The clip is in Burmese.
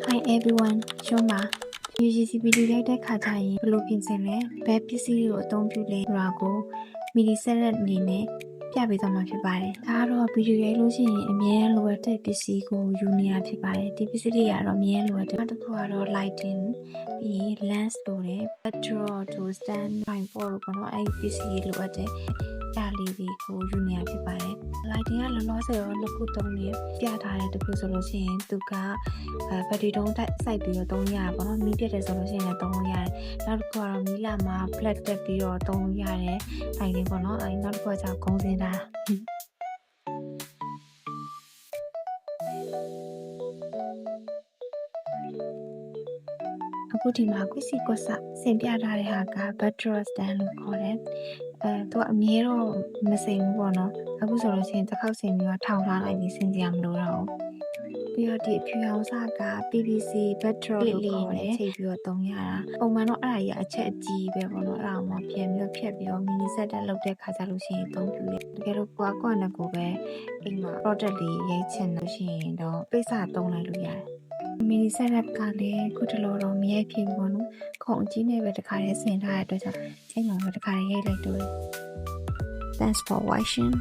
Hi everyone ရှုံးပါ UGC ဗီဒီယိုရိုက်တဲ့ခါကျရင်ဘယ်လိုပြင်ဆင်လဲဘယ်ပစ္စည်းကိုအသုံးပြုလဲဆိုတာကိုမီဒီဆက်လက်အနေနဲ့ပြပေးသွားမှာဖြစ်ပါတယ်ဒါကတော့ဗီဒီယိုရိုက်လို့ရှိရင်အမြဲလိုအပ်တဲ့ပစ္စည်းကိုယူနေရဖြစ်ပါတယ်ဒီပစ္စည်းတွေကတော့အမြဲလိုအပ်တယ်နောက်တစ်ခုကတော့ lighting ပြီး lens လိုတယ် backdrop တို့ stand tripod တို့ပေါ့နော်အဲ့ဒီပစ္စည်းလိုအပ်တယ်ဒါလေးတွေကိုယူနေရဖြစ်ပါတယ် lighting ကလောလောဆယ်တော့နှစ်ခုသုံးနေပြထားတဲ့တစ်ခုဆိုလို့ရှိရင်သူကဘက်ထရီတုံးတိုက်စိုက်ပြီးတော့သုံးရတာပေါ့နော်မီးပြတ်တယ်ဆိုလို့ရှိရင်လည်းသုံးလို့ရတယ်နောက်တစ်ခုကတော့မီးလာမှာ flat တက်ပြီးတော့သုံးလို့ရတယ်အဲ့ဒီပေါ့နော်အဲ့နောက်တစ်ခုကကျဂုံးစင်းတာအခုဒီမှာကွစီကွဆဆင်ပြထားတဲ့ဟာက backdrop stand လို့ခေါ်တယ်သူကအမြဲတော့မစိမ်ဘူးပေါ့နော်အခုဆိုလို့ရှိရင်တစ်ခေါက်ဆင်ပြီးတော့ထောင်ထားလိုက်ပြီးဆင်ကြရမလို့တော့ပြီးတော့ဒီအဖြူအောင်စက PVC backdrop လို့ခေါ်တယ်ချိန်ပြီးတော့သုံးရတာပုံမှန်တော့အဲ့ဒါကြီးအချက်အကြီးပဲပေါ့နော်အဲ့ဒါမှပြန်ပြီးတော့ဖြတ်ပြီးတော့ mini set တက်လုပ်တဲ့ခါကျလို့ရှိရင်သုံးပြတယ်တကယ်လို့ကိုကနဲ့ကိုပဲအိမ်မှာ product လေးရိုက်ချင်လို့ရှိရင်တော့ပိတ်စသုံးလိုက်လို့ရတယ်mini setup ကလည်းခုတလောတော့မရိုက်ဖြစ်ဘူးပေါ့နော်ခုံအကြီးနဲ့ပဲတခါလေးဆင်ထားတဲ့အတွက်ကြောင့်ချိန်မှာပဲတခါလေးရိုက်လိုက်တော့ Thanks for watching